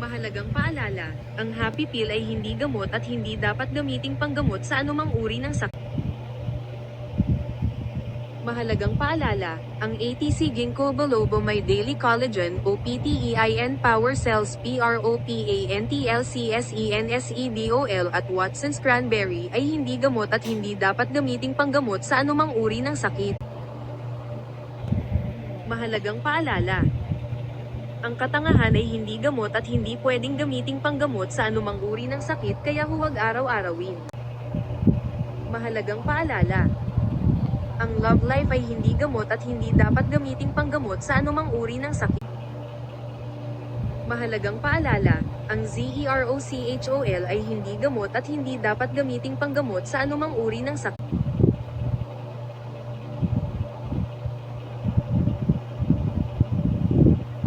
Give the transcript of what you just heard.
Mahalagang paalala, ang Happy Pill ay hindi gamot at hindi dapat gamiting panggamot sa anumang uri ng sakit. Mahalagang paalala, ang ATC Ginkgo biloba may daily collagen o PTEIN power cells PROPANTLCSENSEDOL at Watson's cranberry ay hindi gamot at hindi dapat gamiting panggamot sa anumang uri ng sakit. Mahalagang paalala, ang katangahan ay hindi gamot at hindi pwedeng gamiting panggamot sa anumang uri ng sakit kaya huwag araw-arawin. Mahalagang paalala, ang Love Life ay hindi gamot at hindi dapat gamiting panggamot sa anumang uri ng sakit. Mahalagang paalala, ang ZEROCHOL ay hindi gamot at hindi dapat gamiting panggamot sa anumang uri ng sakit.